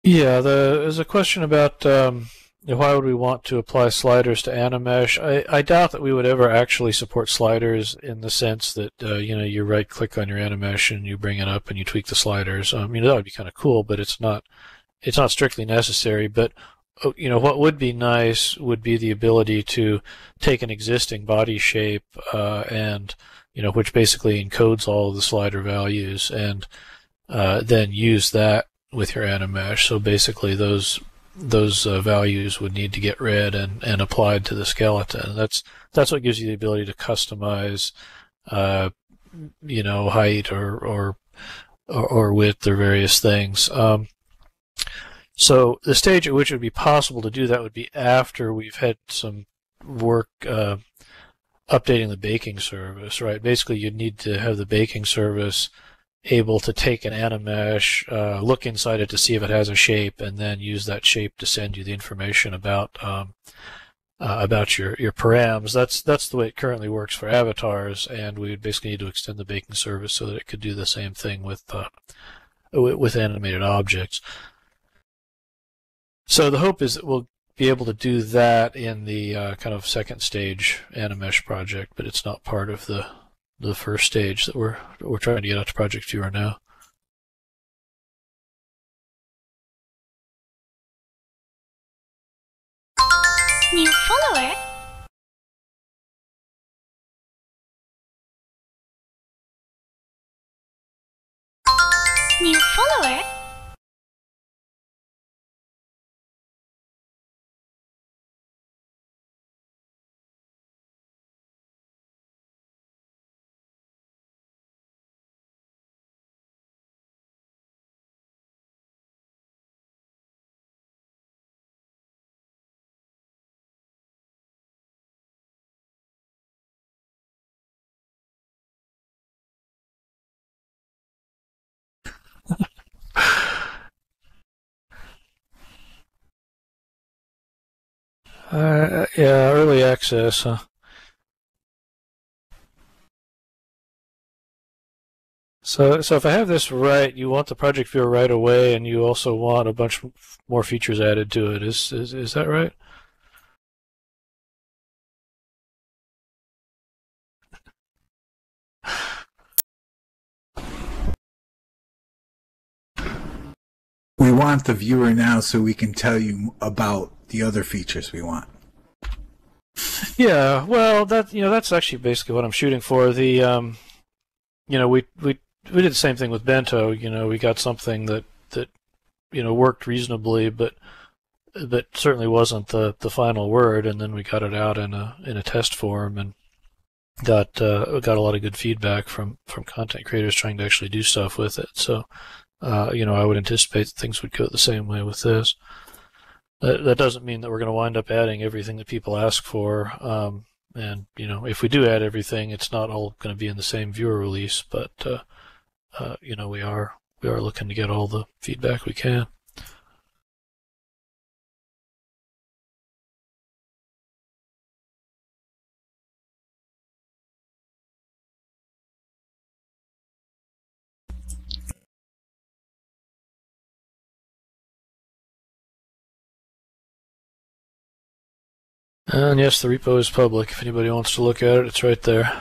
Yeah, there's a question about why would we want to apply sliders to Animesh. I doubt that we would ever actually support sliders in the sense that you right click on your Animesh and you bring it up and you tweak the sliders. That would be kind of cool, but it's not strictly necessary. But what would be nice would be the ability to take an existing body shape and which basically encodes all of the slider values and then use that with your Animesh. So basically, those values would need to get read and applied to the skeleton. That's what gives you the ability to customize, height or width or various things. So the stage at which it would be possible to do that would be after we've had some work updating the baking service, right? Basically, you'd need to have the baking service able to take an Animesh, look inside it to see if it has a shape, and then use that shape to send you the information about your params. That's the way it currently works for avatars, and we would basically need to extend the baking service so that it could do the same thing with animated objects. So the hope is that we'll be able to do that in the kind of second stage Animesh project, but it's not part of the first stage that we're trying to get out to Project Viewer now. New follower. New follower. Yeah, early access. Huh? So if I have this right, you want the project viewer right away, and you also want a bunch more features added to it. Is that right? We want the viewer now so we can tell you about the other features we want. Yeah, well, that's actually basically what I'm shooting for. We did the same thing with Bento. We got something that worked reasonably, but certainly wasn't the final word. And then we got it out in a test form and got a lot of good feedback from content creators trying to actually do stuff with it. So I would anticipate that things would go the same way with this. That doesn't mean that we're going to wind up adding everything that people ask for. And if we do add everything, it's not all going to be in the same viewer release. But we are looking to get all the feedback we can. And yes, the repo is public. If anybody wants to look at it, it's right there.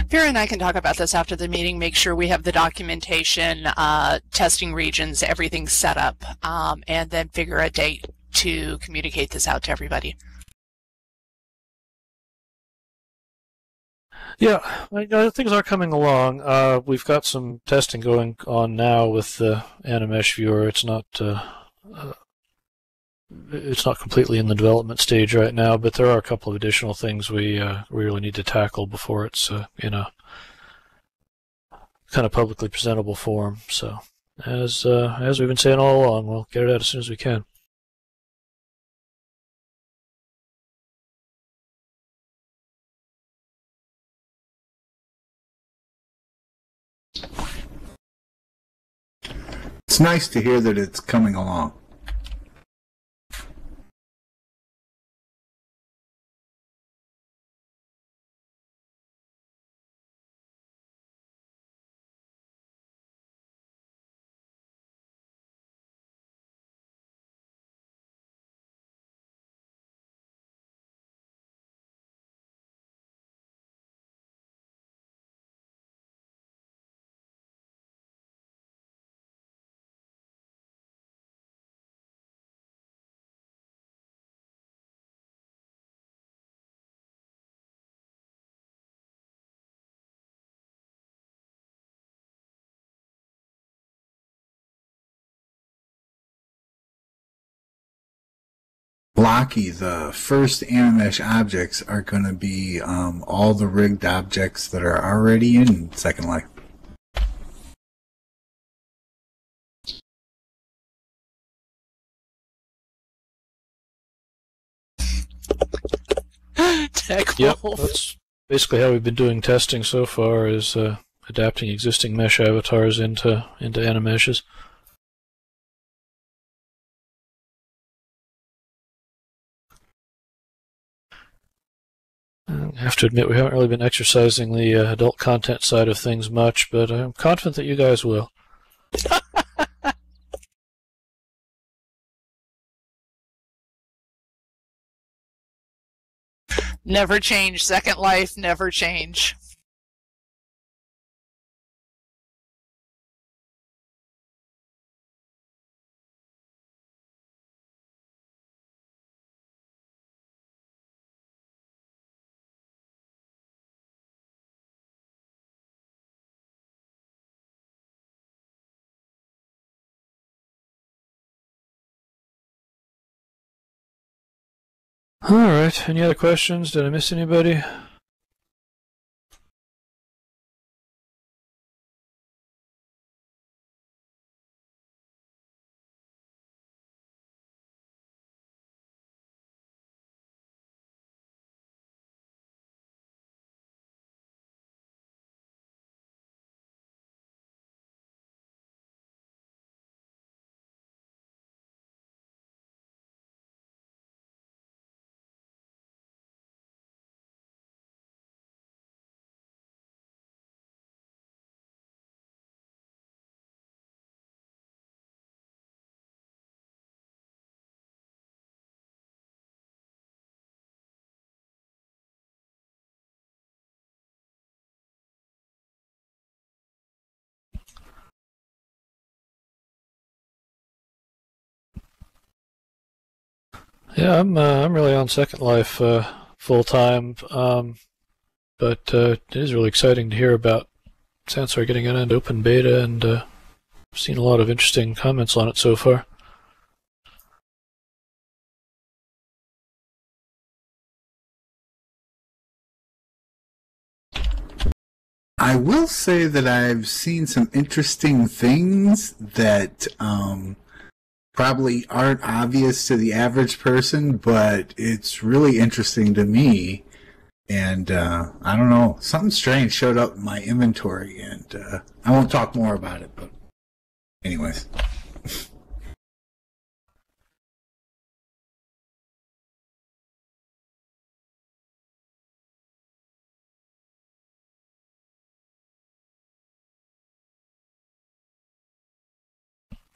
Vera and I can talk about this after the meeting, make sure we have the documentation, testing regions, everything set up, and then figure a date to communicate this out to everybody. Yeah, things are coming along. We've got some testing going on now with the Animesh viewer. It's not completely in the development stage right now, but there are a couple of additional things we really need to tackle before it's in a kind of publicly presentable form. So, as we've been saying all along, we'll get it out as soon as we can. It's nice to hear that it's coming along. Blocky, the first Animesh objects are going to be all the rigged objects that are already in Second Life. Tech Yep, Wolf. that's basically how we've been doing testing so far, is adapting existing mesh avatars into animeshes. I have to admit we haven't really been exercising the adult content side of things much, but I'm confident that you guys will. Never change. Second Life, never change. Alright, any other questions? Did I miss anybody? Yeah, I'm really on Second Life full time, but it is really exciting to hear about Sansar getting it into open beta, and I've seen a lot of interesting comments on it so far. I will say that I've seen some interesting things that probably aren't obvious to the average person, but it's really interesting to me. And I don't know, something strange showed up in my inventory, and I won't talk more about it, but anyways.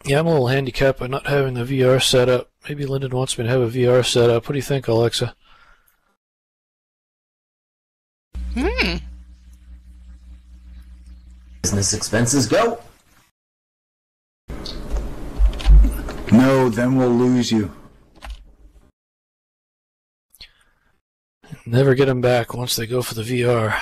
Yeah, I'm a little handicapped by not having the VR set up. Maybe Lyndon wants me to have a VR set up. What do you think, Alexa? Business expenses go. No, then we'll lose you. Never get them back once they go for the VR.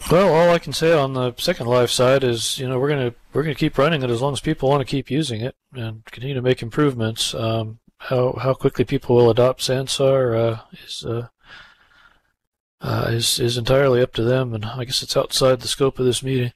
Well, all I can say on the Second Life side is, we're gonna keep running it as long as people want to keep using it and continue to make improvements. How quickly people will adopt Sansar is entirely up to them, and I guess it's outside the scope of this meeting.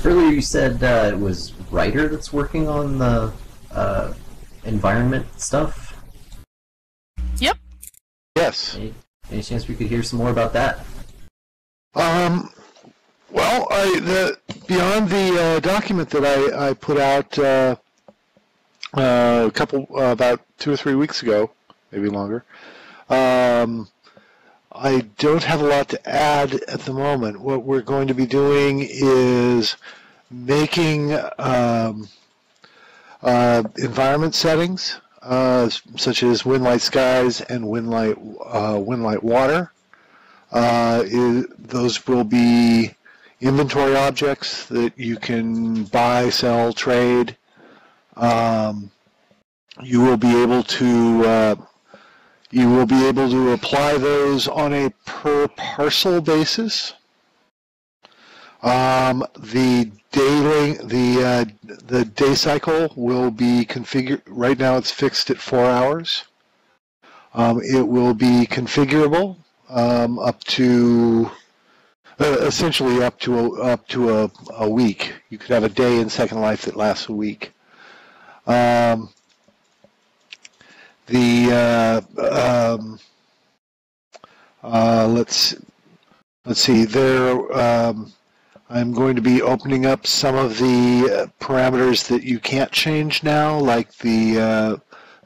Earlier you said it was Ryder that's working on the environment stuff. Yep. Yes. Any chance we could hear some more about that? Well, beyond the document that I put out about 2 or 3 weeks ago, maybe longer, I don't have a lot to add at the moment. What we're going to be doing is making environment settings, such as wind light skies and wind light water. Those will be inventory objects that you can buy, sell, trade. You will be able to apply those on a per parcel basis. The day cycle will be configured. Right now, it's fixed at 4 hours. It will be configurable up to essentially up to a week. You could have a day in Second Life that lasts a week. Let's see. I'm going to be opening up some of the parameters that you can't change now, like the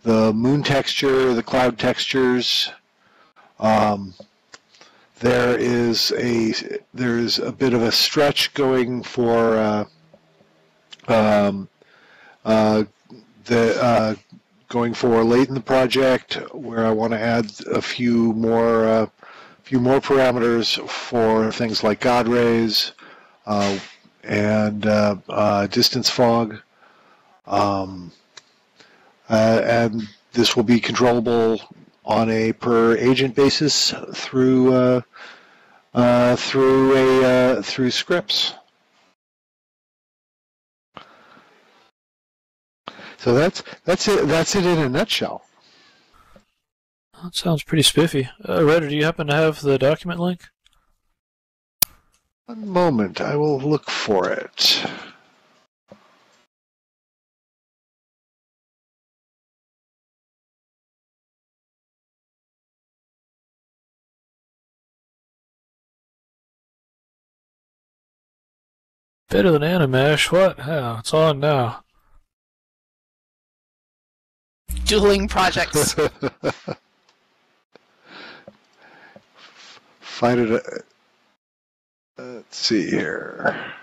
moon texture, the cloud textures. There's a bit of a stretch going for going for late in the project, where I want to add a few more parameters for things like God rays and distance fog, and this will be controllable on a per agent basis through scripts. So that's it. That's it in a nutshell. That sounds pretty spiffy. Ryder, do you happen to have the document link? One moment, I will look for it. Better than Animesh. What? How? It's on now. Dueling projects. Find it. Let's see here.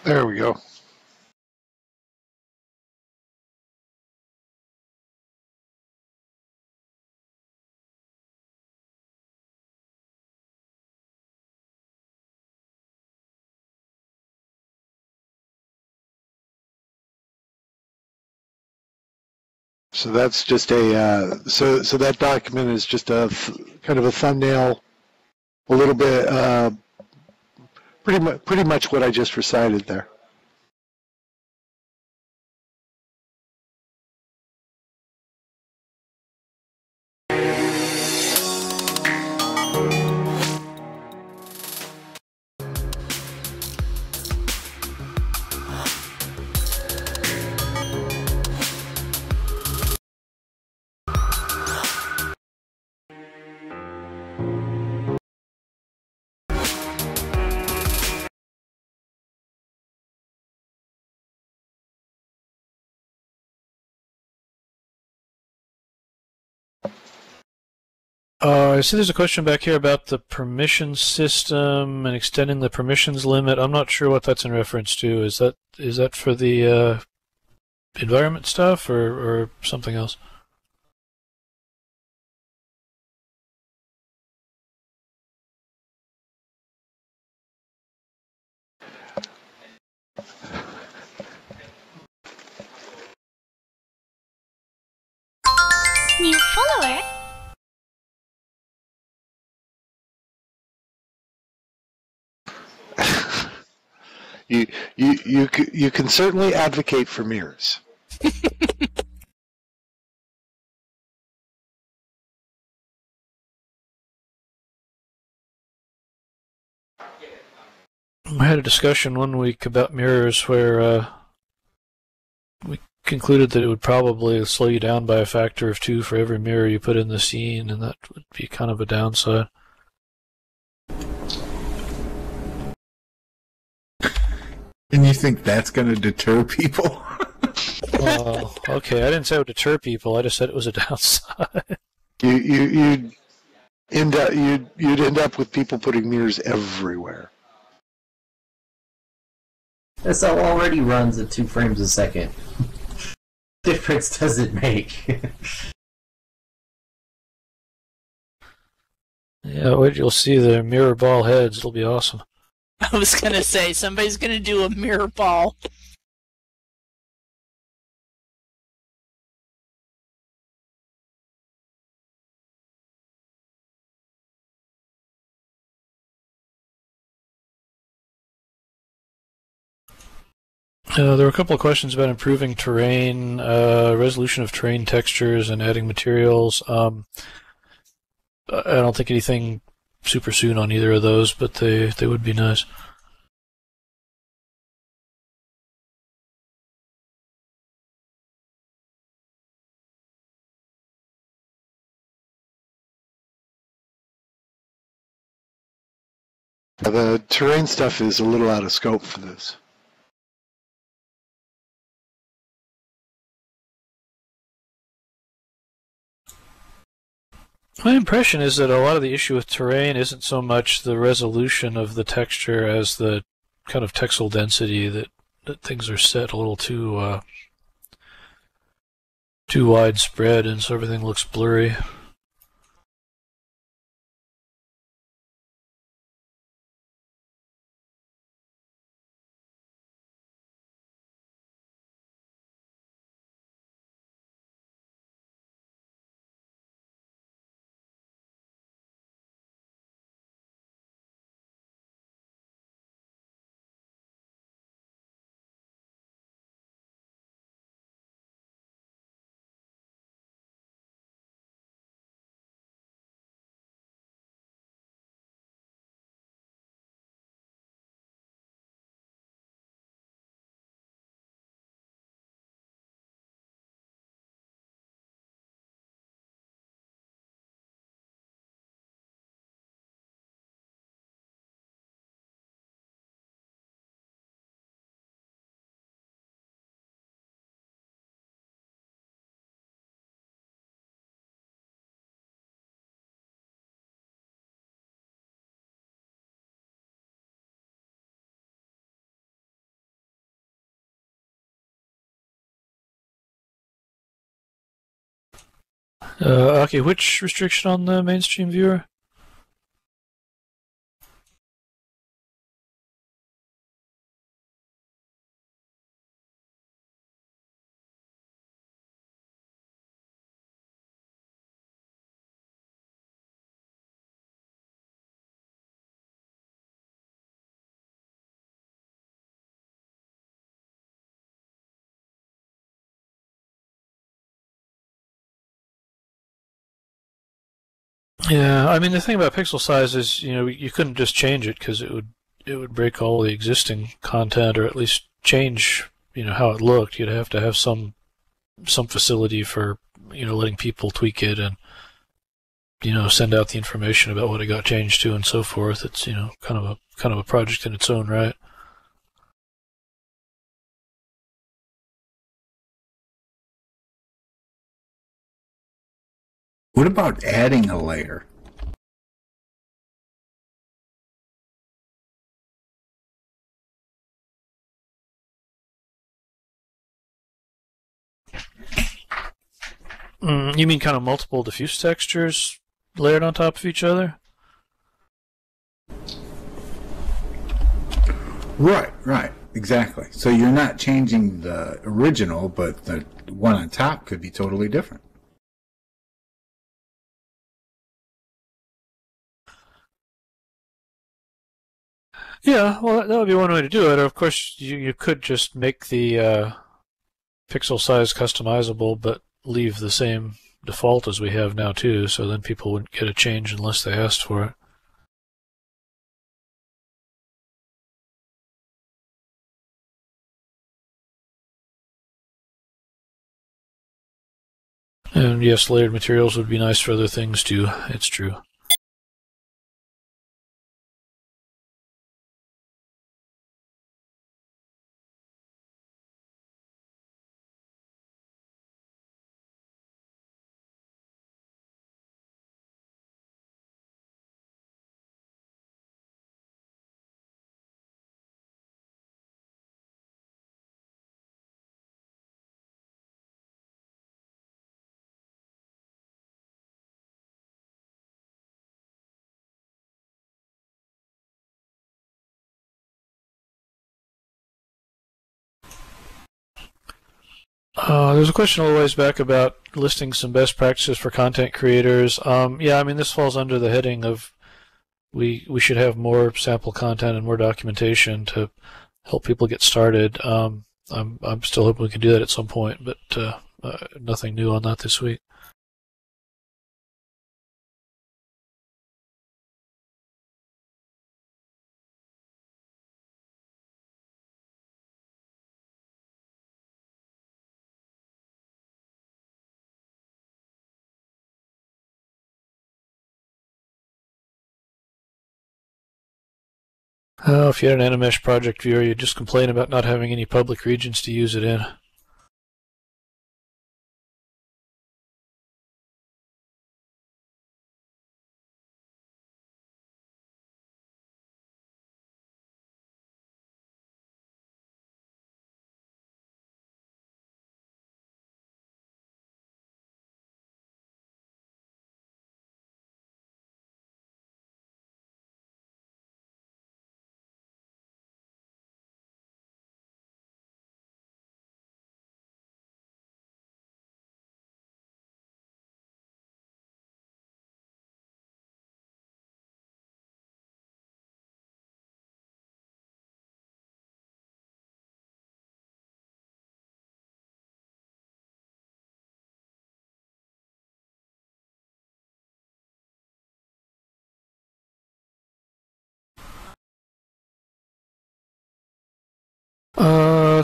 There we go. So that's just a so that document is just a kind of a thumbnail, a little bit pretty much what I just recited there. I see there's a question back here about the permission system and extending the permissions limit. I'm not sure what that's in reference to. Is that for the environment stuff or something else? New follower. You can certainly advocate for mirrors. We had a discussion one week about mirrors where we concluded that it would probably slow you down by a factor of 2 for every mirror you put in the scene, and that would be kind of a downside. And you think that's going to deter people? Well, okay, I didn't say it would deter people. I just said it was a downside. You'd end up with people putting mirrors everywhere. The cell already runs at 2 frames a second. Difference does it make? Yeah, wait, you'll see the mirror ball heads. It'll be awesome. I was going to say, somebody's going to do a mirror ball. There were a couple of questions about improving terrain, resolution of terrain textures, and adding materials. I don't think anything super soon on either of those, but they would be nice. The terrain stuff is a little out of scope for this. My impression is that a lot of the issue with terrain isn't so much the resolution of the texture as the kind of texel density that things are set a little too widespread, and so everything looks blurry. Okay, which restriction on the mainstream viewer? Yeah, I mean the thing about pixel size is, you couldn't just change it because it would break all the existing content, or at least change, how it looked. You'd have to have some facility for, letting people tweak it and, send out the information about what it got changed to and so forth. It's, kind of a project in its own right. What about adding a layer? You mean kind of multiple diffuse textures layered on top of each other? Right, exactly. So you're not changing the original, but the one on top could be totally different. Yeah, well, that would be one way to do it. Or of course, you could just make the pixel size customizable, but leave the same default as we have now too. So then people wouldn't get a change unless they asked for it. And yes, layered materials would be nice for other things too. It's true. There's a question a little ways back about listing some best practices for content creators. Yeah, I mean, this falls under the heading of we should have more sample content and more documentation to help people get started. I'm still hoping we can do that at some point, but nothing new on that this week. If you had an Animesh project viewer, you'd just complain about not having any public regions to use it in.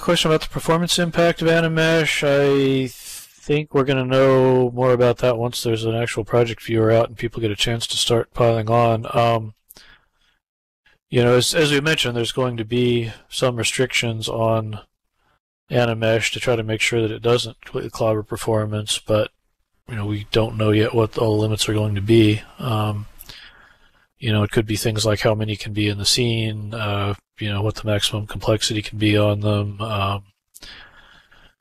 Question about the performance impact of Animesh. I think we're going to know more about that once there's an actual project viewer out and people get a chance to start piling on. As we mentioned, there's going to be some restrictions on Animesh to try to make sure that it doesn't completely clobber performance, but we don't know yet what all the limits are going to be. It could be things like how many can be in the scene, what the maximum complexity can be on them,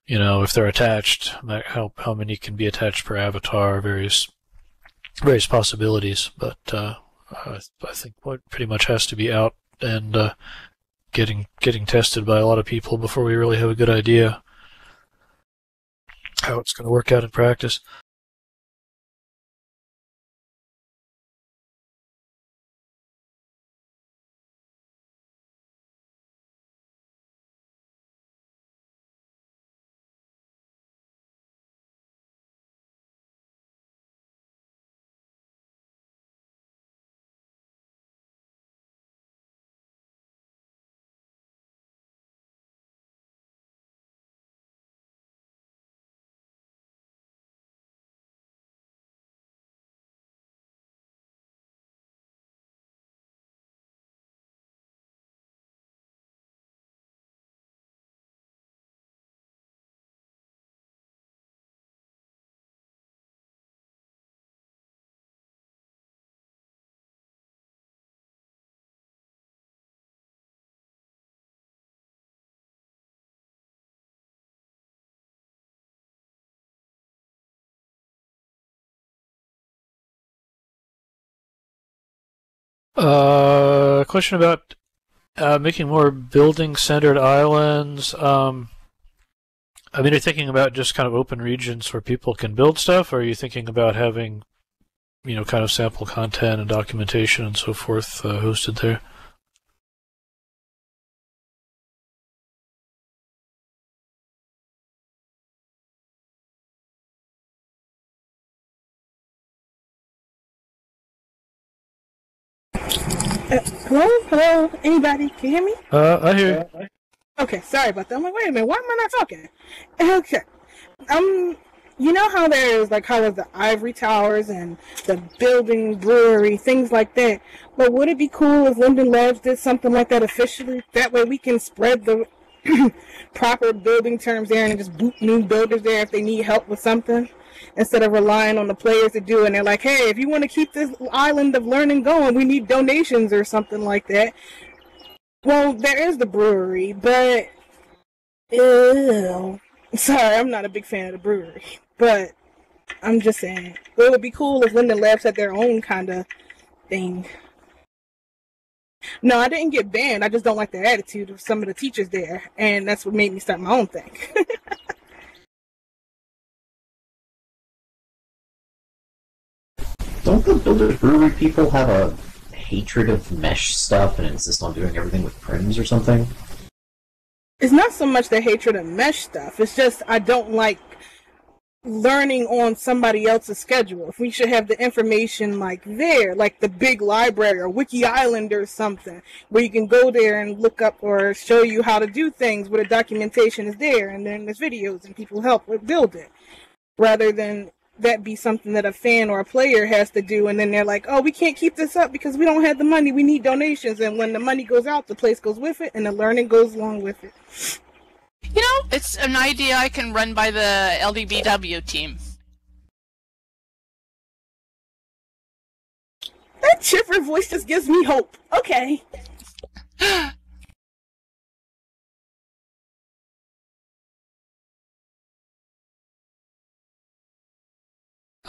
if they're attached, how many can be attached per avatar, various possibilities. But I think what pretty much has to be out and getting tested by a lot of people before we really have a good idea how it's going to work out in practice. Question about making more building-centered islands. Are you thinking about just kind of open regions where people can build stuff, or are you thinking about having, kind of sample content and documentation and so forth hosted there? Hello? Hello? Anybody? Can you hear me? I hear you. Okay, sorry about that. I'm like, wait a minute, why am I not talking? Okay. You know how there's the ivory towers and the building brewery, things like that. But would it be cool if LidenLab did something like that officially? That way we can spread the proper building terms there and just boot new builders there if they need help with something, instead of relying on the players to do it. And they're like, hey, if you want to keep this island of learning going, we need donations or something like that. Well, there is the brewery, but ew. Sorry, I'm not a big fan of the brewery, but I'm just saying it would be cool if LidenLab had their own kind of thing. No, I didn't get banned. I just don't like the attitude of some of the teachers there, and that's what made me start my own thing. Don't the Builders Brewery people have a hatred of mesh stuff and insist on doing everything with prims or something? It's not so much the hatred of mesh stuff. It's just I don't like learning on somebody else's schedule. If we should have the information there, like the big library or Wiki Island or something, where you can go there and look up or show you how to do things where the documentation is there and then there's videos and people help build it, rather than that be something that a fan or a player has to do, and then they're like, oh, we can't keep this up because we don't have the money, we need donations, and when the money goes out, the place goes with it, and the learning goes along with it. You know, it's an idea I can run by the LDBW team. That chipper voice just gives me hope. Okay.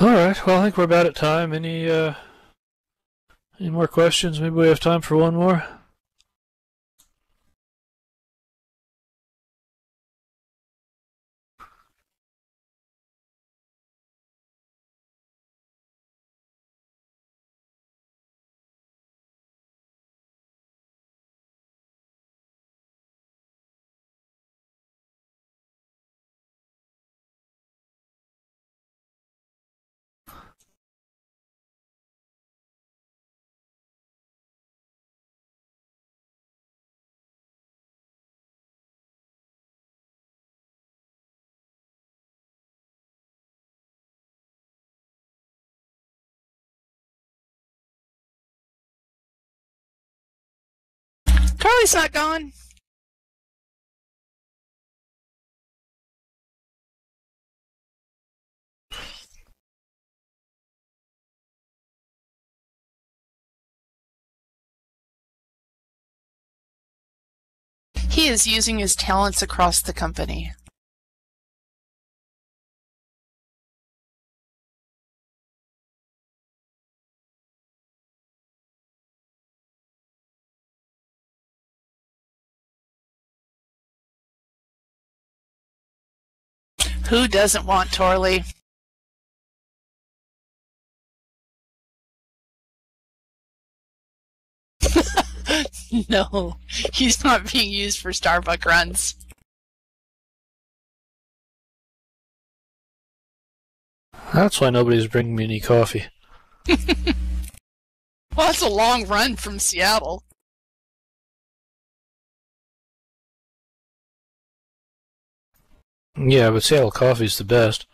All right. Well, I think we're about at time. Any more questions? Maybe we have time for one more. Charlie's not gone. He is using his talents across the company. Who doesn't want Torley? No, he's not being used for Starbucks runs. That's why nobody's bringing me any coffee. Well, that's a long run from Seattle. Yeah, but Seattle coffee's the best.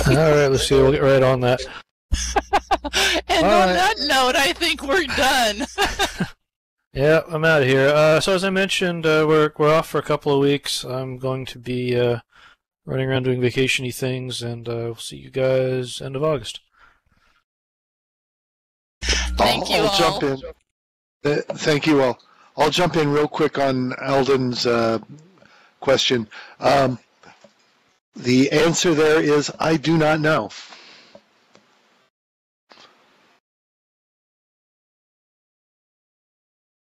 All right, let's see. We'll get right on that. And on that note, I think we're done. Yeah, I'm out of here. So as I mentioned, we're off for a couple of weeks. I'm going to be running around doing vacation-y things, and we'll see you guys end of August. Thank you I'll all. jump in. Thank you all. I'll jump in real quick on Alden's question. The answer there is I do not know.